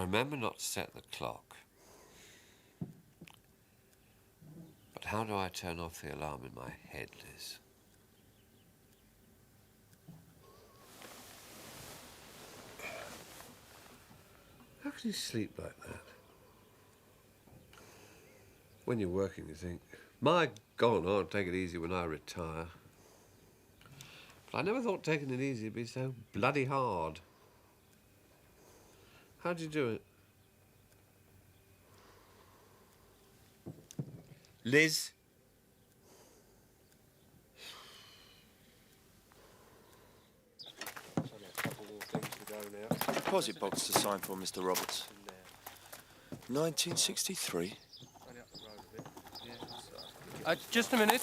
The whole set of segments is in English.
remember not to set the clock. But how do I turn off the alarm in my head, Liz? How can you sleep like that? When you're working, you think, my God, I'll take it easy when I retire. But I never thought taking it easy would be so bloody hard. How'd you do it? Liz? Deposit box to sign for, Mr. Roberts. 1963. Just a minute.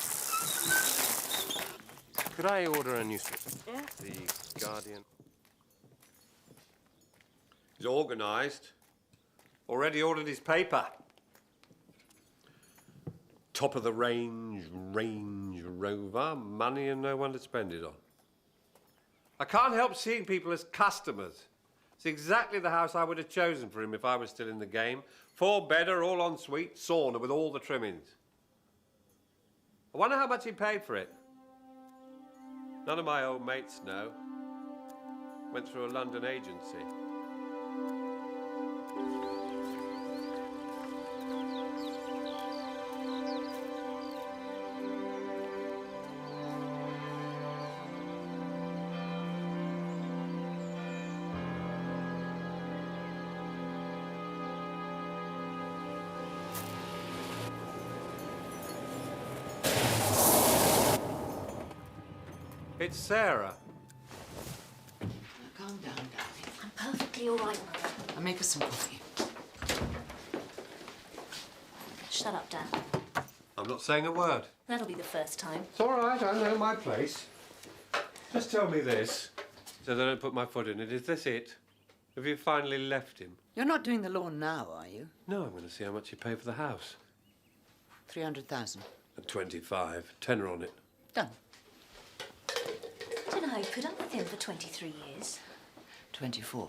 Could I order a newspaper? Yeah? The Guardian. He's organised. Already ordered his paper. Top of the range Range Rover, money and no one to spend it on. I can't help seeing people as customers. It's exactly the house I would have chosen for him if I was still in the game. 4-bedder, all en suite, sauna with all the trimmings. I wonder how much he paid for it. None of my old mates know. Went through a London agency. It's Sarah. Calm down, darling. I'm perfectly all right, Mother. I'll make us some coffee. Shut up, Dan. I'm not saying a word. That'll be the first time. It's all right, I know my place. Just tell me this, so that I don't put my foot in it. Is this it? Have you finally left him? You're not doing the lawn now, are you? No, I'm going to see how much you pay for the house. 300,000. And 25. Tenner on it. Done. I don't know how you put up with him for 23 years. 24.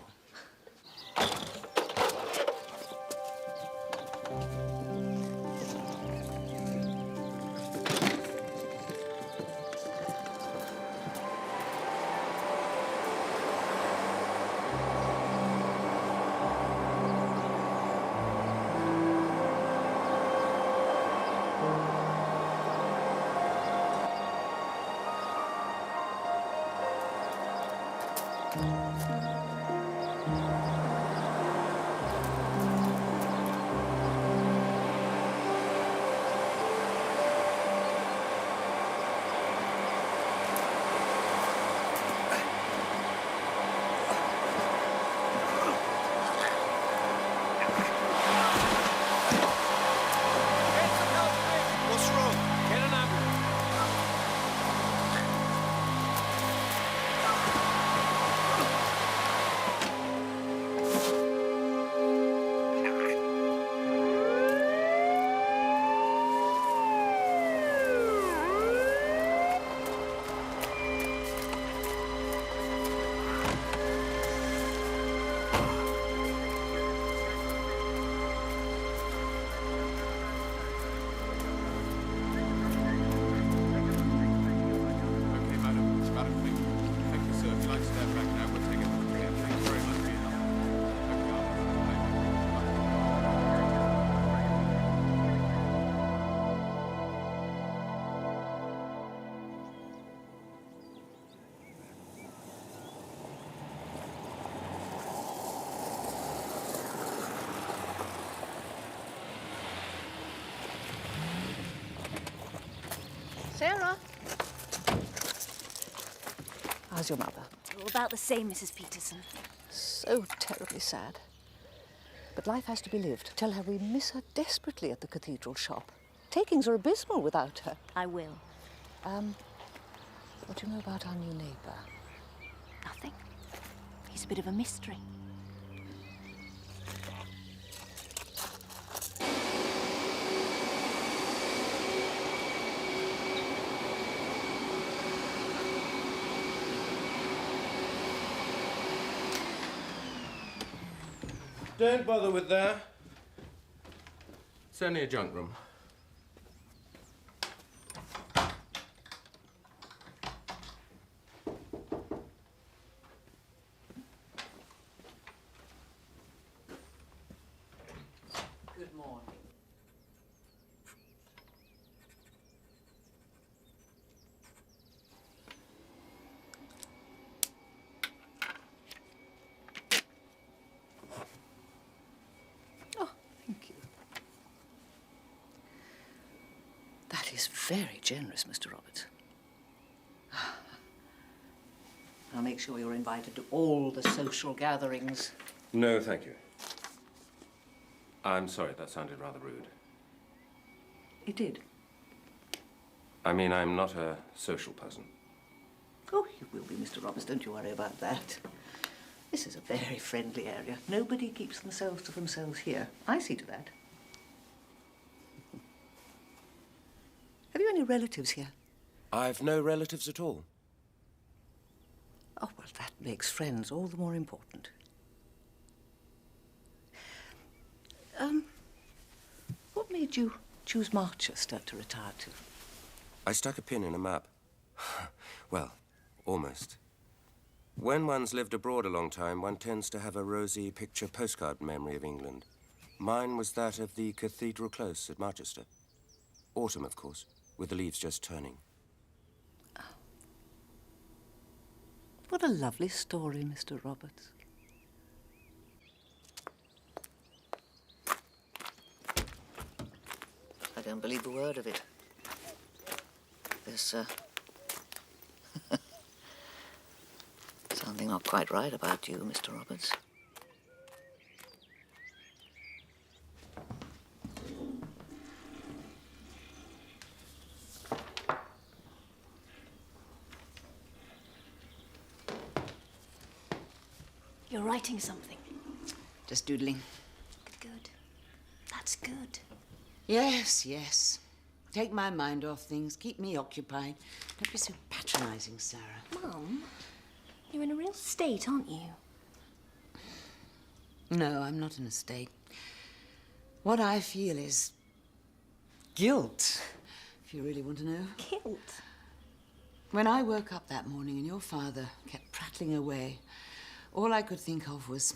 Sarah? How's your mother? Oh, about the same, Mrs. Peterson. So terribly sad. But life has to be lived. Tell her we miss her desperately at the cathedral shop. Takings are abysmal without her. I will. What do you know about our new neighbour? Nothing. He's a bit of a mystery. Don't bother with that. It's only a junk room. Good morning. Oh, thank you. That is very generous, Mr. Roberts. I'll make sure you're invited to all the social gatherings. No, thank you. I'm sorry, that sounded rather rude. It did. I mean, I'm not a social person. Oh, you will be, Mr. Roberts. Don't you worry about that. This is a very friendly area. Nobody keeps themselves to themselves here. I see to that. Have you any relatives here? I've no relatives at all. Oh, well, that makes friends all the more important. What made you choose Marchester to retire to? I stuck a pin in a map. Well, almost. When one's lived abroad a long time, one tends to have a rosy picture postcard memory of England. Mine was that of the Cathedral Close at Marchester. Autumn, of course, with the leaves just turning. What a lovely story, Mr. Roberts. I don't believe a word of it. There's, something not quite right about you, Mr. Roberts. You're writing something. Just doodling. Good. That's good. Yes, yes. Take my mind off things. Keep me occupied. Don't be so patronizing, Sarah. Mum, you're in a real state, aren't you? No, I'm not in a state. What I feel is guilt, if you really want to know. Guilt. When I woke up that morning and your father kept prattling away, all I could think of was,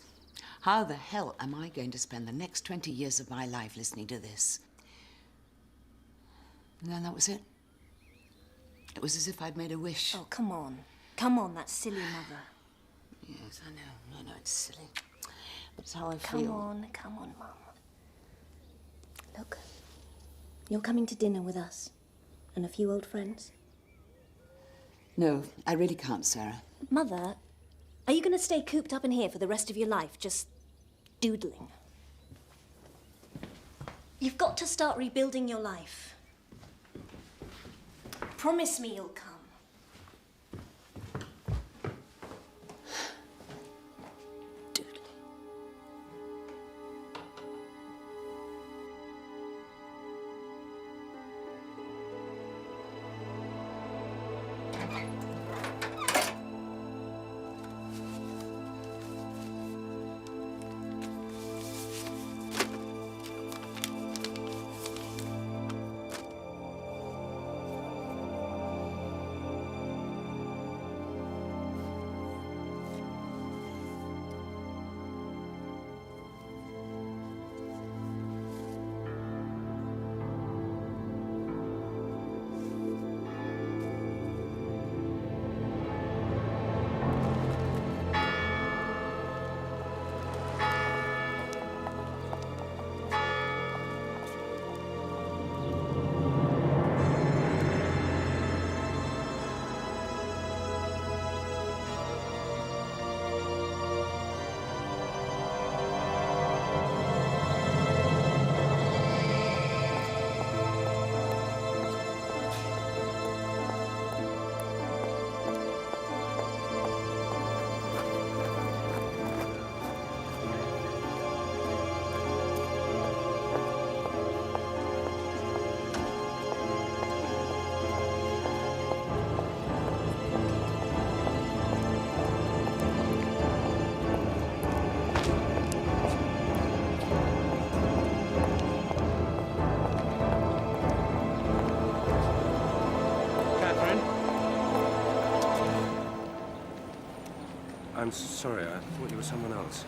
how the hell am I going to spend the next 20 years of my life listening to this? And then that was it. It was as if I'd made a wish. Oh, come on. Come on, that silly mother. Yes, I know. I know it's silly. But it's how I feel. Come on, Mum. Look, you're coming to dinner with us and a few old friends. No, I really can't, Sarah. Mother, are you going to stay cooped up in here for the rest of your life, just doodling? You've got to start rebuilding your life. Promise me you'll come. Doodling. I'm sorry. I thought you were someone else.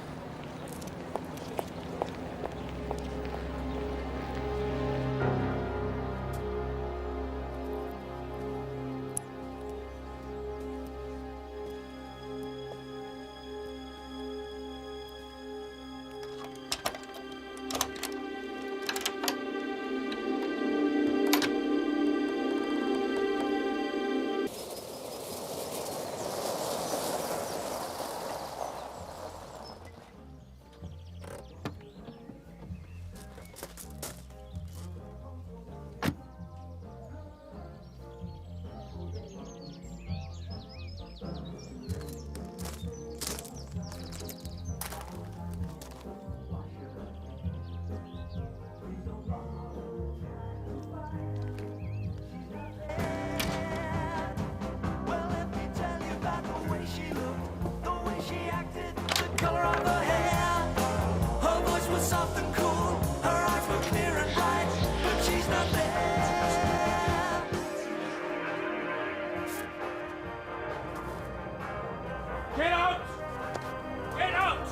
Get out! Get out!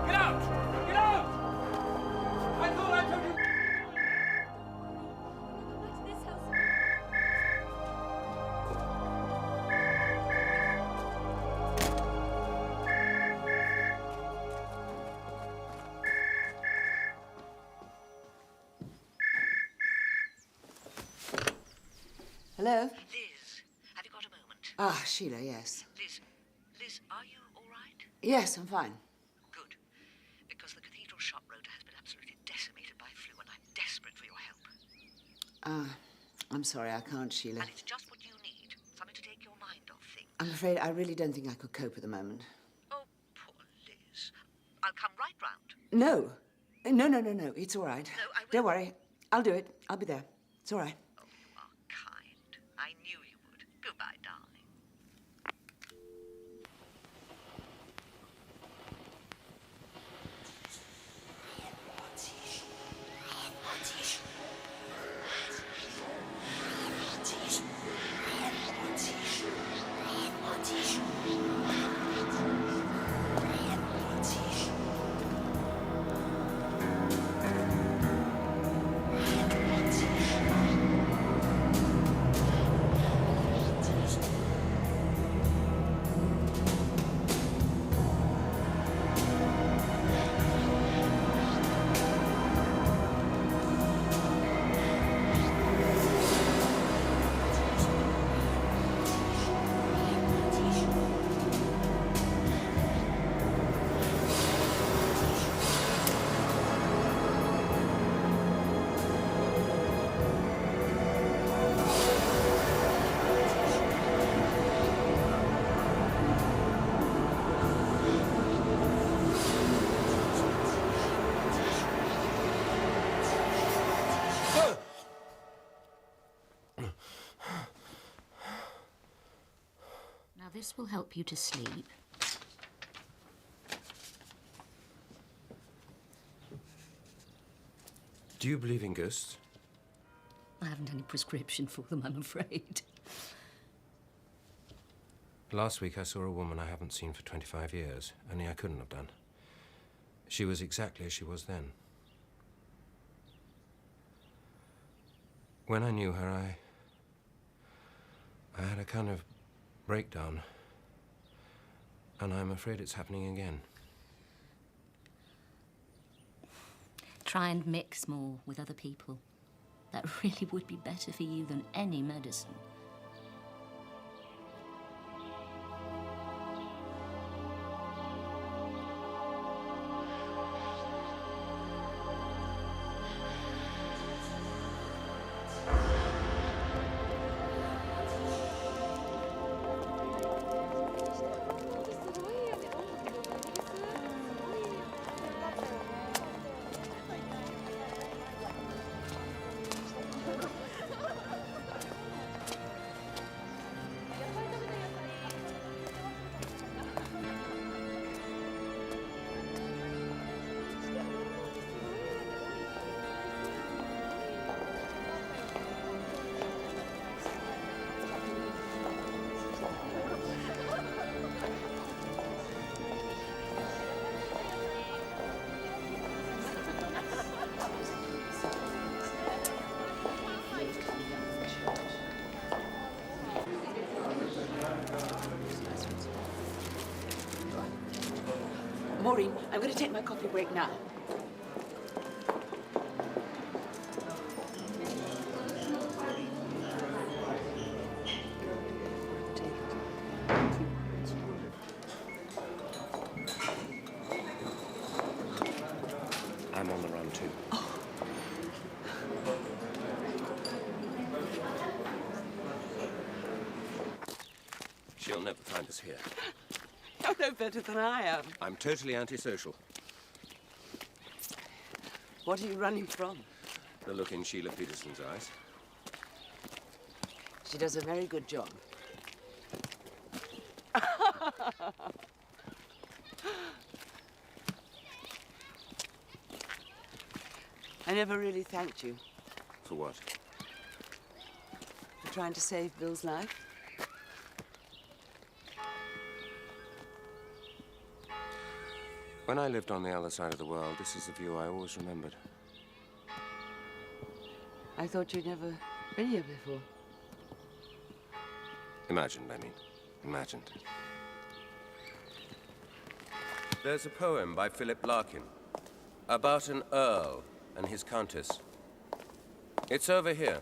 Get out! Get out! I thought I told you. Hello? Liz, have you got a moment? Ah, Sheila, yes. Liz, are you all right? Yes, I'm fine. Good. Because the Cathedral Shop Road has been absolutely decimated by flu, and I'm desperate for your help. I'm sorry, I can't, Sheila. And it's just what you need, something to take your mind off things. I'm afraid I really don't think I could cope at the moment. Oh, poor Liz. I'll come right round. No. No. It's all right. No, I will. Don't worry. I'll do it. I'll be there. It's all right. Oh, you are kind. I knew you would. Goodbye, darling. Now this will help you to sleep. Do you believe in ghosts? I haven't any prescription for them, I'm afraid. Last week I saw a woman I haven't seen for 25 years, only I couldn't have done. She was exactly as she was then. When I knew her, I had a kind of breakdown, and I'm afraid it's happening again. Try and mix more with other people. That really would be better for you than any medicine. Maureen, I'm going to take my coffee break now. I'm on the run too. She'll never find us here. You're no better than I am. I'm totally antisocial. What are you running from? The look in Sheila Peterson's eyes. She does a very good job. I never really thanked you For what? for trying to save Bill's life. When I lived on the other side of the world, this is a view I always remembered. I thought you'd never been here before. Imagined, I mean. Imagined. There's a poem by Philip Larkin about an earl and his countess. It's over here.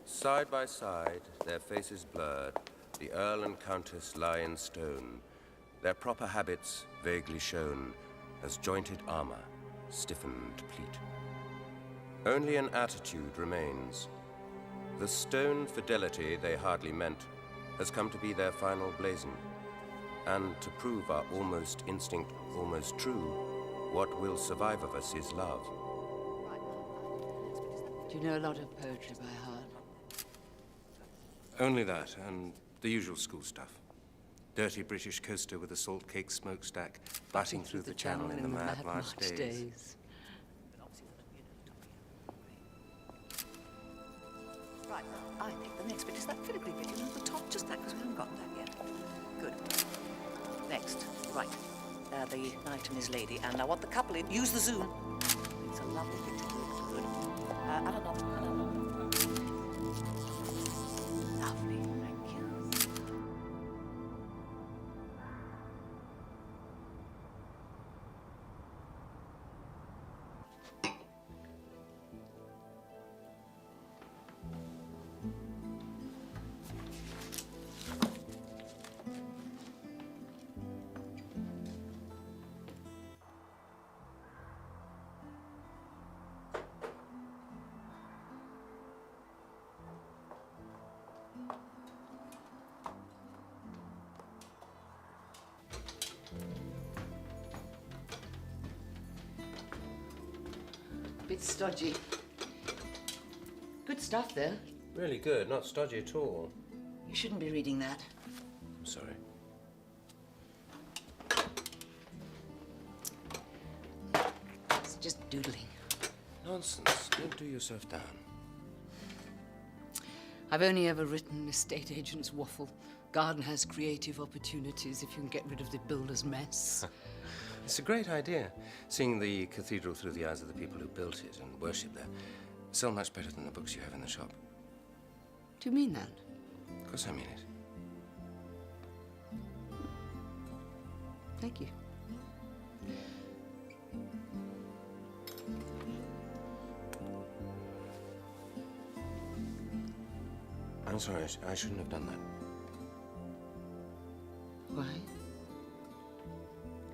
Side by side, their faces blurred, the earl and countess lie in stone, their proper habits vaguely shown as jointed armor, stiffened pleat. Only an attitude remains. The stone fidelity they hardly meant has come to be their final blazon. And to prove our almost instinct, almost true, what will survive of us is love. Do you know a lot of poetry by heart? Only that, and the usual school stuff. Dirty British coaster with a salt cake smokestack, batting through the channel in the Mad March days. Right, I think the next bit is that filigree bit, you know, the top, just that, because we haven't gotten that yet. Good. Next, right. The knight and his lady, and I want the couple in. Use the zoom. It's a lovely picture. Good. And another. Lovely, thank you. Bit stodgy. Good stuff, though. Really good, not stodgy at all. You shouldn't be reading that. I'm sorry. It's just doodling. Nonsense. Don't do yourself down. I've only ever written estate agent's waffle. Garden has creative opportunities if you can get rid of the builder's mess. It's a great idea, seeing the cathedral through the eyes of the people who built it and worship there. Sell much better than the books you have in the shop. Do you mean that? Of course I mean it. Thank you. I'm sorry, I shouldn't have done that. Why?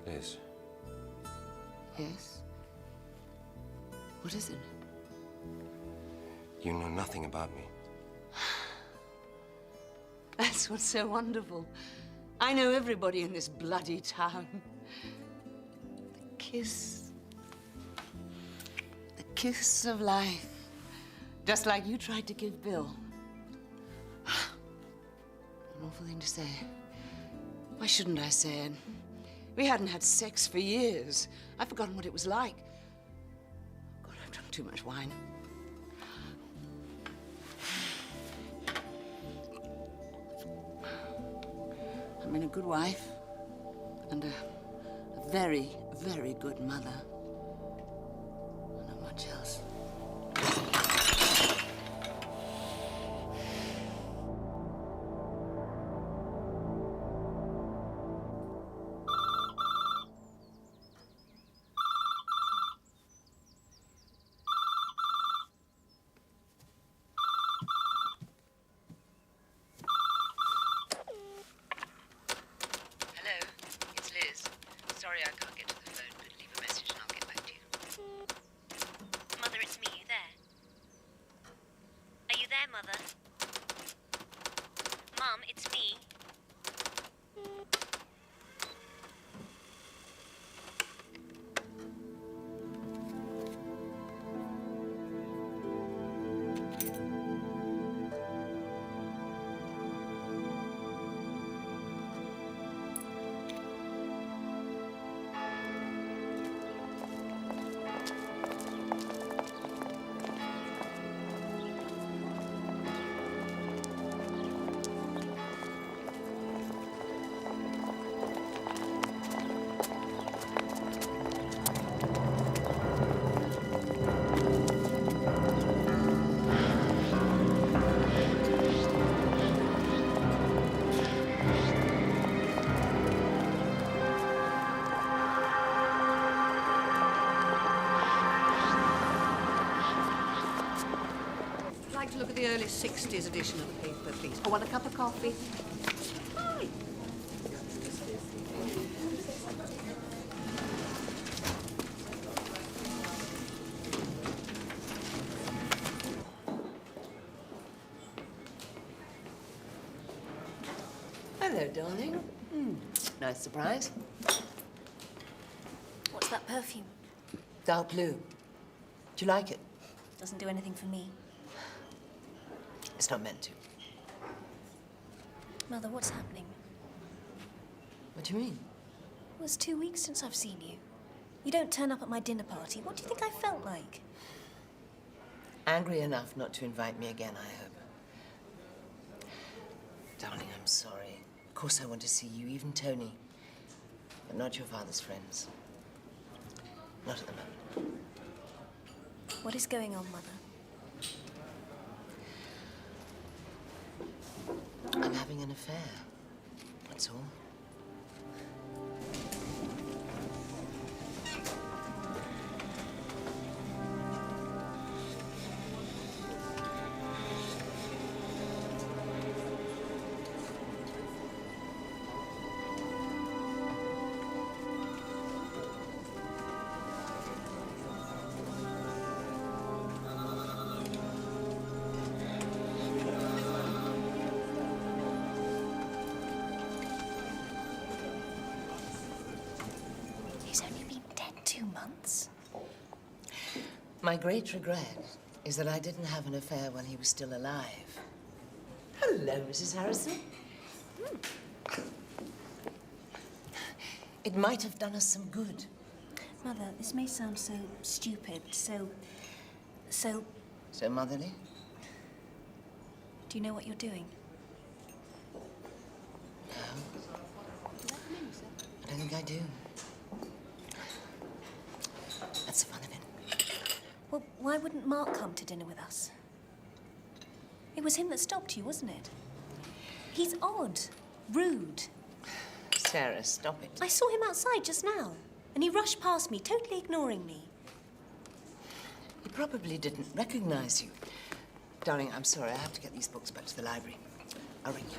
Liz, Yes? What is it? you know nothing about me. That's what's so wonderful. I know everybody in this bloody town. The kiss. The kiss of life. Just like you tried to give Bill. An awful thing to say. Why shouldn't I say it? We hadn't had sex for years. I've forgotten what it was like. God, I've drunk too much wine. I've been a good wife and a very, very good mother. Not much else. like to look at the early 60s edition of the paper, please? I want a cup of coffee. Hi. Hello, darling. Nice surprise. What's that perfume? Dark blue. Do you like it? Doesn't do anything for me. It's not meant to. Mother, what's happening? What do you mean? It was 2 weeks since I've seen you. You don't turn up at my dinner party. What do you think I felt like? Angry enough not to invite me again, I hope. Darling, I'm sorry. Of course I want to see you, even Tony. But not your father's friends. Not at the moment. What is going on, Mother? I'm having an affair. That's all. He's only been dead 2 months. My great regret is that I didn't have an affair when he was still alive. Hello, Mrs. Harrison. It might have done us some good. Mother, this may sound so stupid, so... So motherly? Do you know what you're doing? No. I don't think I do. That's the fun of it. Well, why wouldn't Mark come to dinner with us? It was him that stopped you, wasn't it? He's odd, rude. Sarah, stop it. I saw him outside just now, and he rushed past me, totally ignoring me. He probably didn't recognize you. Darling, I'm sorry. I have to get these books back to the library. I'll ring you.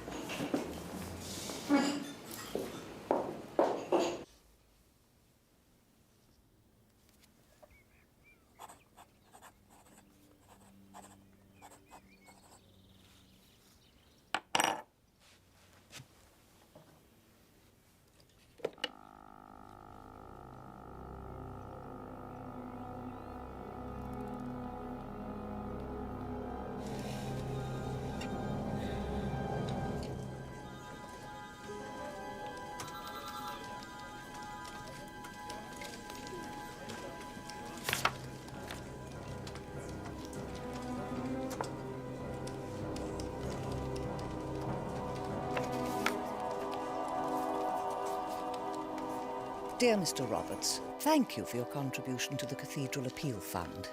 Dear Mr. Roberts, thank you for your contribution to the Cathedral Appeal Fund.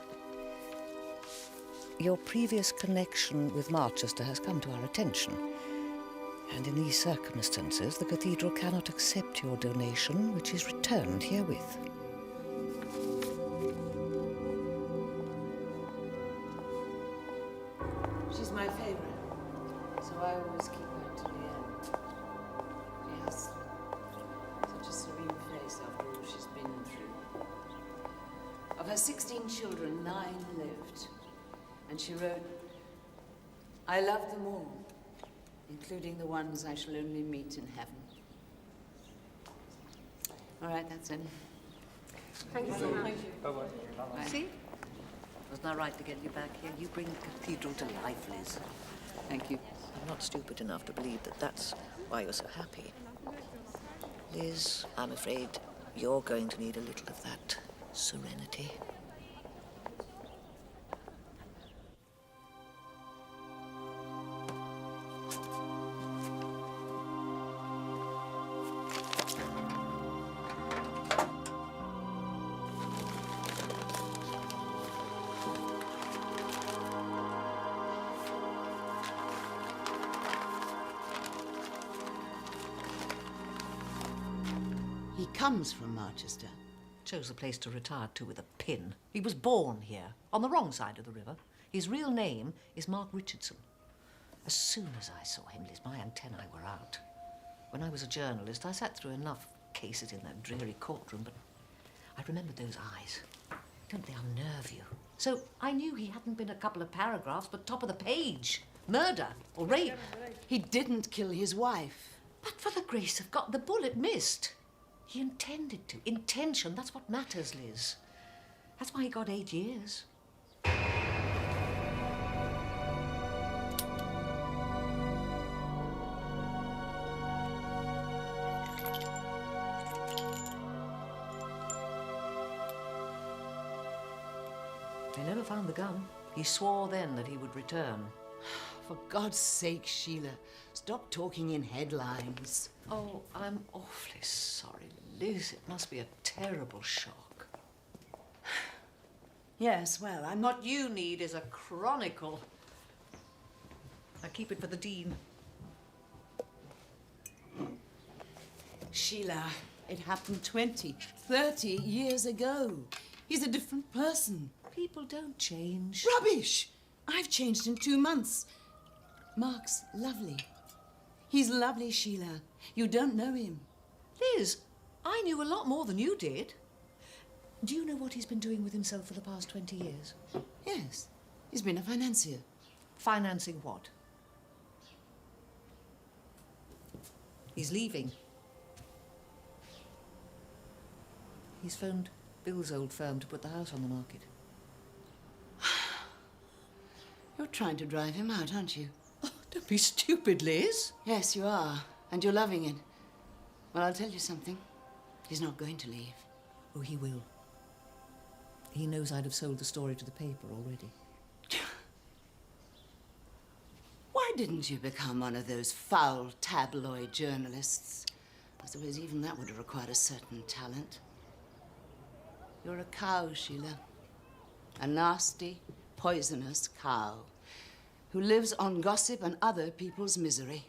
Your previous connection with Marchester has come to our attention, and in these circumstances, the Cathedral cannot accept your donation, which is returned herewith. She's my favorite, so I always keep her to the end. She has such a serene face after all she's been through. Of her 16 children, 9 lived. And she wrote, I love them all, including the ones I shall only meet in heaven. All right, that's it. Thank you so much. Bye-bye. See? Wasn't I right to get you back here? You bring the cathedral to life, Liz. Thank you. I'm not stupid enough to believe that that's why you're so happy. Liz, I'm afraid you're going to need a little of that serenity. He comes from Marchester. Chose the place to retire to with a pin. He was born here, on the wrong side of the river. His real name is Mark Richardson. As soon as I saw him, Liz, my antennae were out. When I was a journalist, I sat through enough cases in that dreary courtroom, but I remembered those eyes. Don't they unnerve you? So I knew he hadn't been a couple of paragraphs, but top of the page. Murder or rape. He didn't kill his wife. But for the grace of God, the bullet missed. He intended to. Intention, that's what matters, Liz. That's why he got 8 years. They never found the gun. He swore then that he would return. For God's sake, Sheila, stop talking in headlines. Oh, I'm awfully sorry, Liz. It must be a terrible shock. Yes, well, I'm not... What you need is a chronicle. I keep it for the Dean. Sheila, it happened 20, 30 years ago. He's a different person. People don't change. Rubbish! I've changed in 2 months. Mark's lovely. He's lovely, Sheila. You don't know him. Liz, I knew a lot more than you did. Do you know what he's been doing with himself for the past 20 years? Yes, he's been a financier. Financing what? He's leaving. He's phoned Bill's old firm to put the house on the market. You're trying to drive him out, aren't you? Oh, don't be stupid, Liz. Yes, you are. And you're loving it. Well, I'll tell you something. He's not going to leave. Oh, he will. He knows I'd have sold the story to the paper already. Why didn't you become one of those foul tabloid journalists? I suppose even that would have required a certain talent. You're a cow, Sheila. A nasty, poisonous cow who lives on gossip and other people's misery.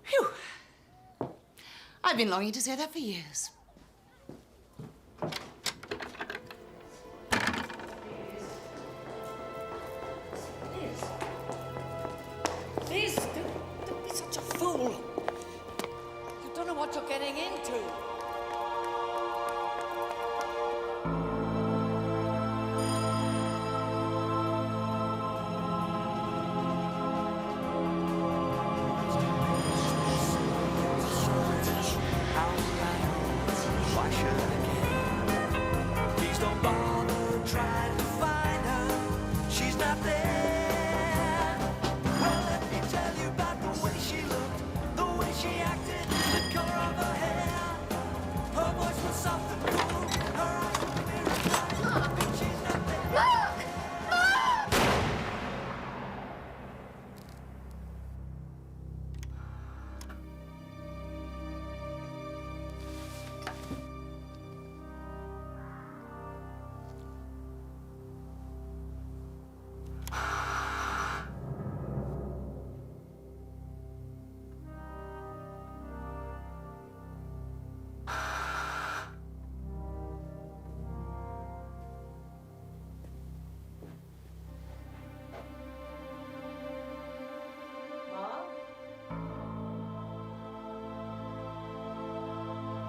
Phew! I've been longing to say that for years. Liz, don't be such a fool. You don't know what you're getting into.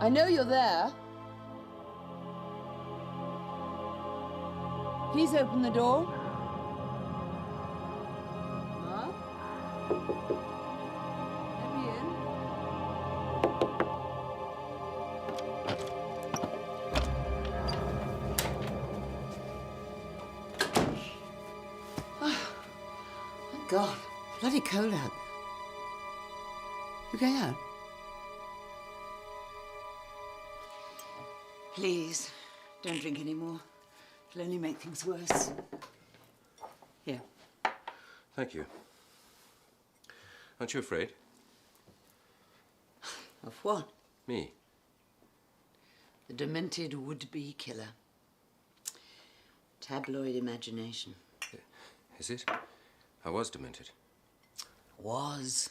I know you're there. Please open the door. Mark? Let me in. Oh, my God. Bloody cold out. You going out? Please, don't drink any more. It'll only make things worse. Here. Thank you. Aren't you afraid? Of what? Me. The demented would-be killer. Tabloid imagination. Is it? I was demented. Was.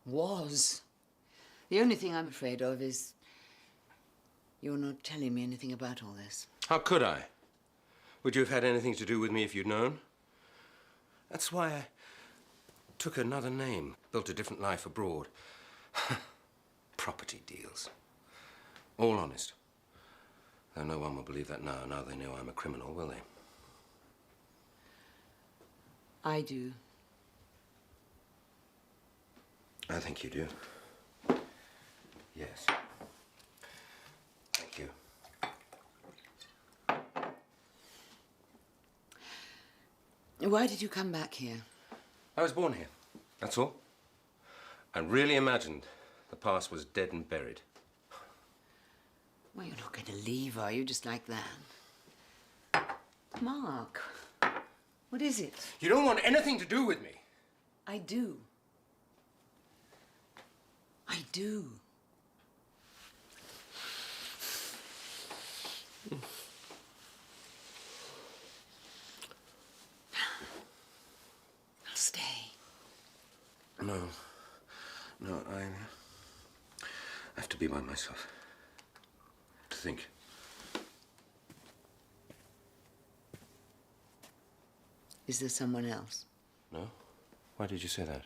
The only thing I'm afraid of is You're not telling me anything about all this. How could I? Would you have had anything to do with me if you'd known? That's why I took another name, built a different life abroad. Property deals. All honest. Though no one will believe that now they know I'm a criminal, will they? I do. I think you do. Yes. Thank you. Why did you come back here? I was born here, that's all. I really imagined the past was dead and buried. Well, you're not going to leave, are you, just like that? Mark, what is it? You don't want anything to do with me. I do. I do. I'll stay. No, I have to be by myself. To think. Is there someone else? No? Why did you say that?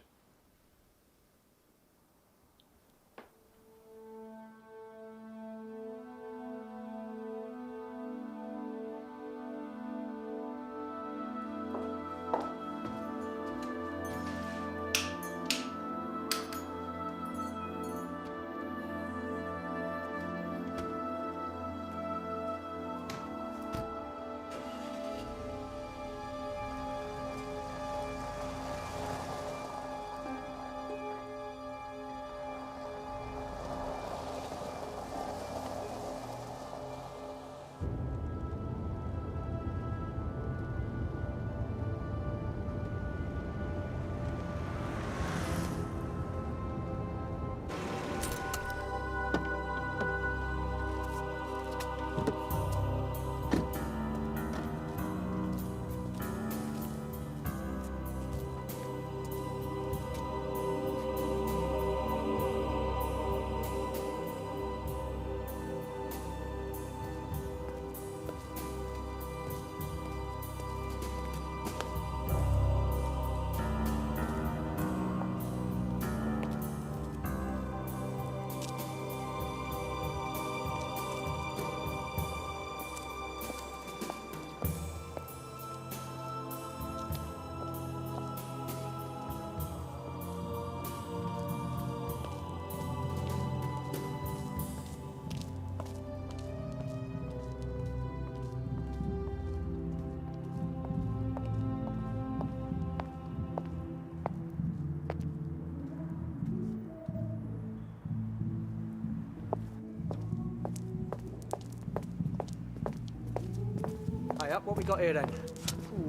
Hey, up, what we got here then?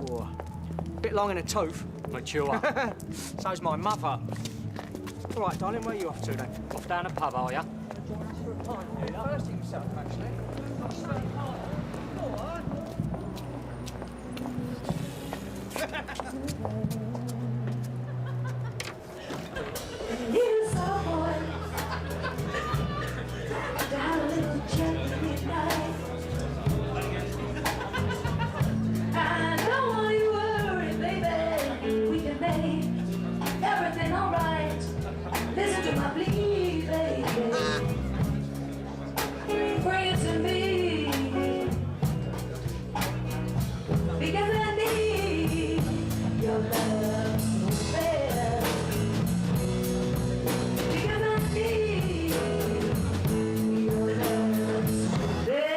Ooh, bit long in the tooth. Mature. So's my mother. All right, darling, where are you off to then? Off down the pub, are ya? First himself, actually. Here's our boy. Got a little jet midnight. And don't want you worry, baby. We can make everything alright. Listen to my plea, baby. Bring it to me. Because I need your love so bad. Because I need your love so bad.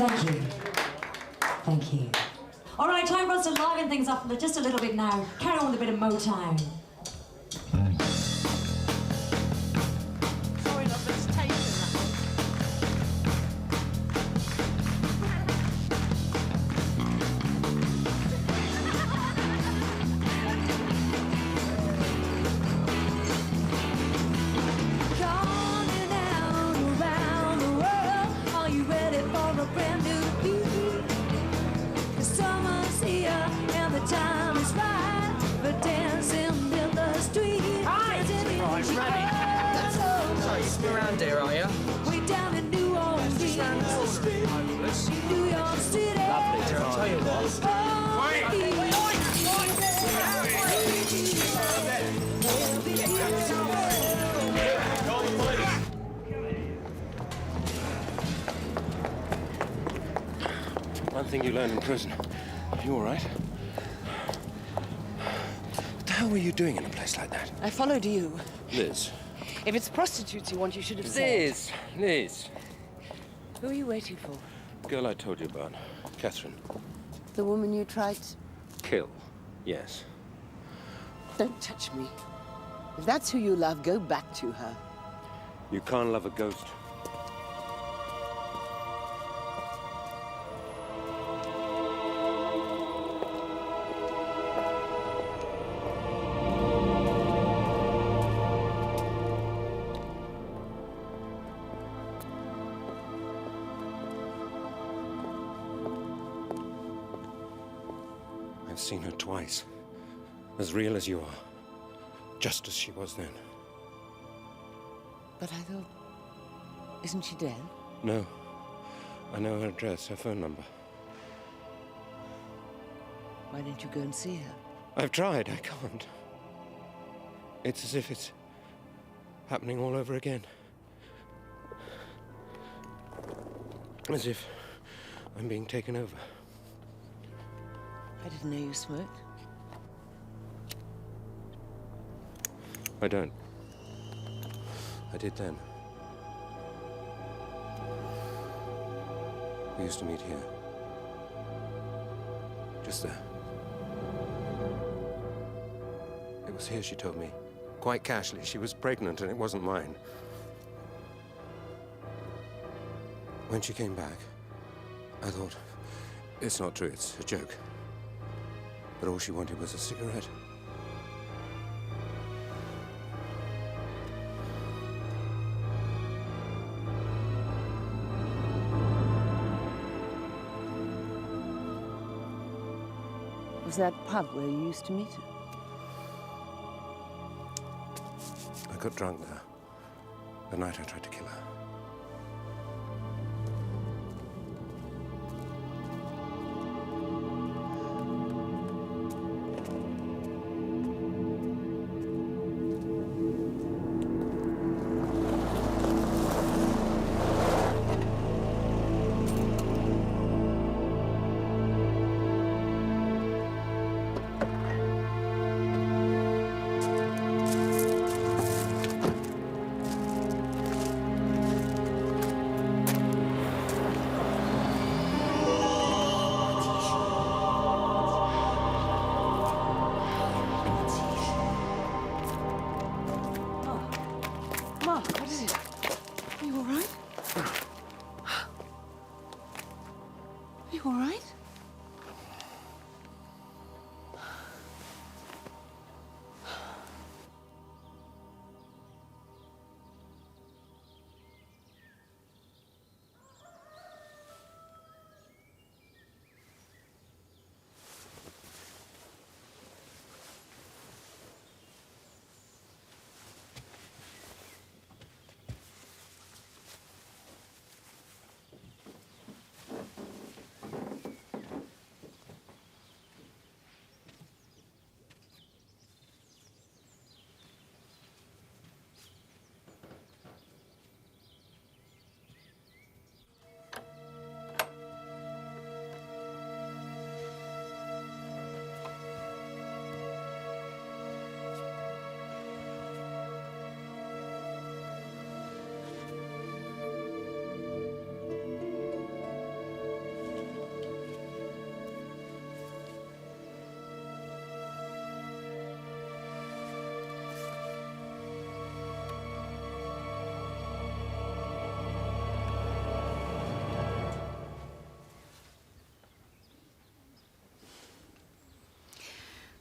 Thank you. Thank you. All right, time for us to liven things up just a little bit now. Carry on with a bit of Motown. Sorry, love, that's taken that one. Coming out around the world. Are you ready for a brand new beat? The summer Right, ready. So, you're around here, are you? Way down in New Orleans, New York City. Lovely. Here, I'll tell you what. One thing you learn in prison. You all right? What the hell were you doing in a place like that? I followed you. Liz. If it's prostitutes you want, you should have said. Liz. Who are you waiting for? Girl I told you about. Catherine. The woman you tried to... Kill. Yes. Don't touch me. If that's who you love, go back to her. You can't love a ghost. I've seen her twice. As real as you are. Just as she was then. But I thought... Isn't she dead? No. I know her address, her phone number. Why don't you go and see her? I've tried. I can't. It's as if it's happening all over again. As if I'm being taken over. I didn't know you smoked. I don't. I did then. We used to meet here. Just there. It was here she told me, quite casually, she was pregnant and it wasn't mine. When she came back, I thought, it's not true, it's a joke. But all she wanted was a cigarette. Was that pub where you used to meet her? I got drunk there, the night I tried to kill her.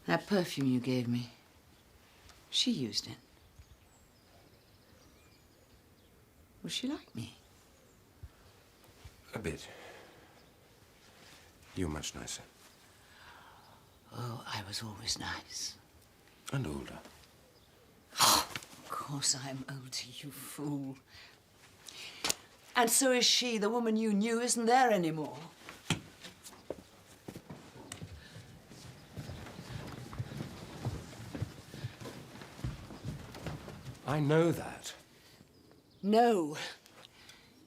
That perfume you gave me, she used it. Was she like me? A bit. You're much nicer. Oh, I was always nice. And older. Oh, God. course I'm older, you fool. And so is she. The woman you knew isn't there anymore. I know that. No.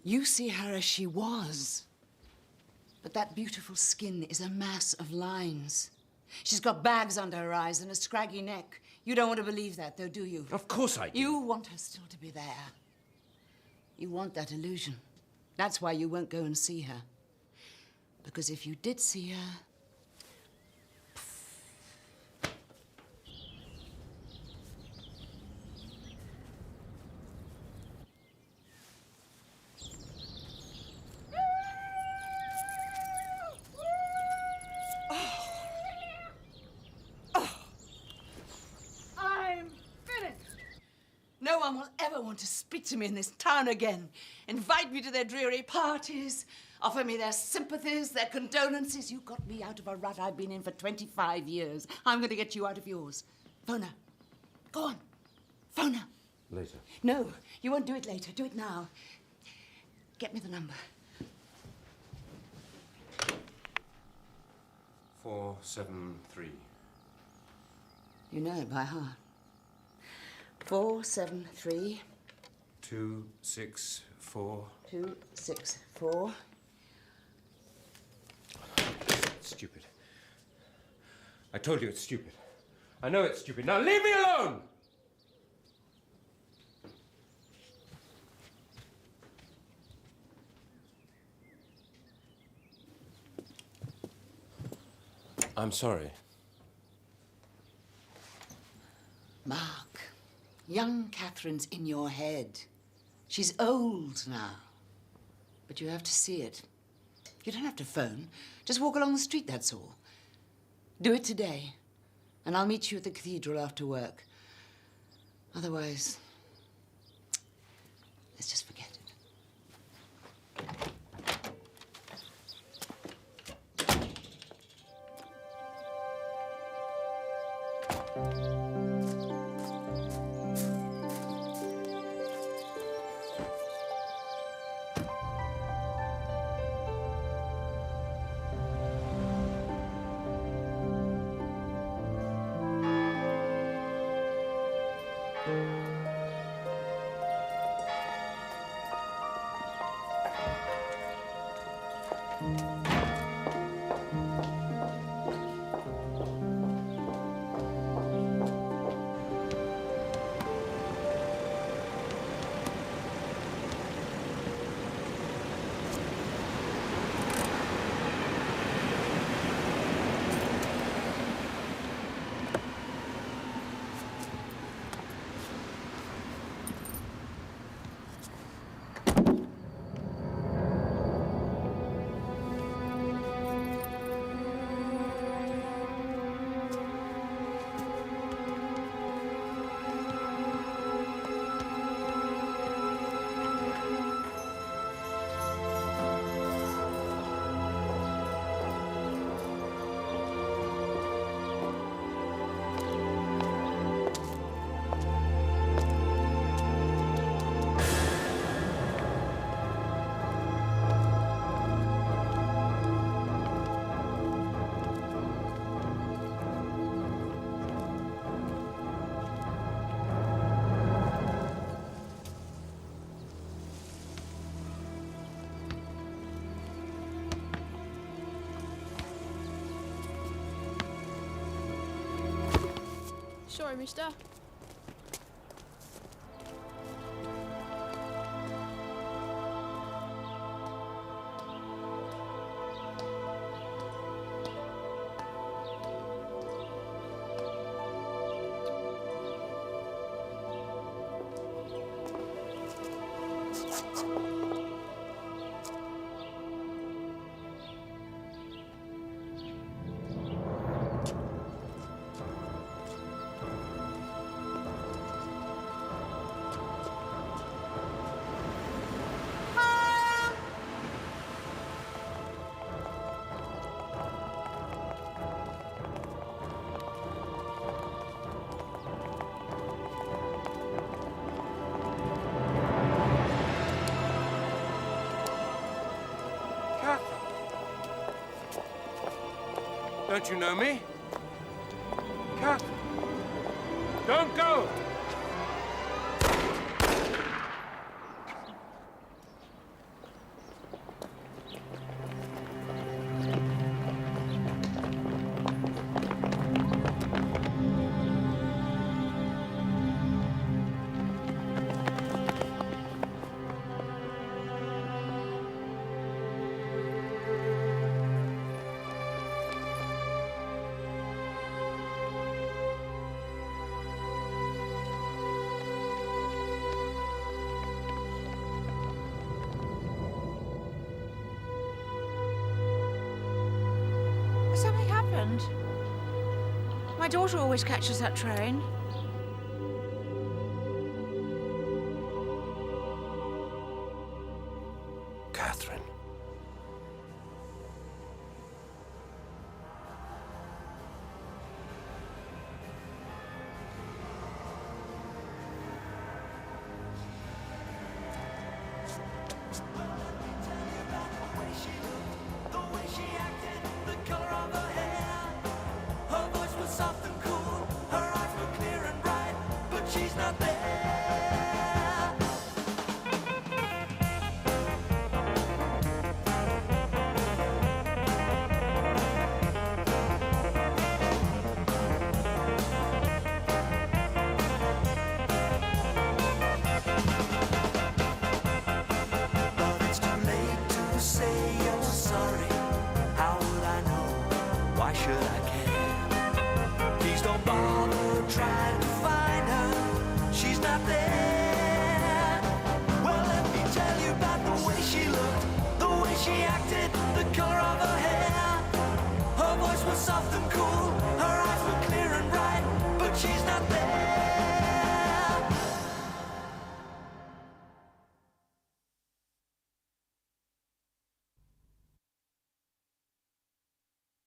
You see her as she was. But that beautiful skin is a mass of lines. She's got bags under her eyes and a scraggy neck. You don't want to believe that, though, do you? Of course I do. You want her still to be there. You want that illusion. That's why you won't go and see her. Because if you did see her... No one will ever want to speak to me in this town again, invite me to their dreary parties, offer me their sympathies, their condolences. You got me out of a rut I've been in for 25 years. I'm going to get you out of yours. Phone her. Go on. Phone her. Later. No, you won't do it later. Do it now. Get me the number. 473. You know it by heart. 473 264. 264. It's stupid. I told you it's stupid. I know it's stupid. Now leave me alone! I'm sorry. Mark, young Catherine's in your head. She's old now. But you have to see it. You don't have to phone. Just walk along the street, that's all. Do it today. And I'll meet you at the cathedral after work. Otherwise, let's just forget it. Sorry, mister. Don't you know me? Catherine! Don't go! Something happened. My daughter always catches that train. Catherine. Why should I care? Please don't bother trying to find her. She's not there. Well, let me tell you about the way she looked, the way she acted, the color of her hair. Her voice was soft and cool, her eyes were clear and bright, but she's not there.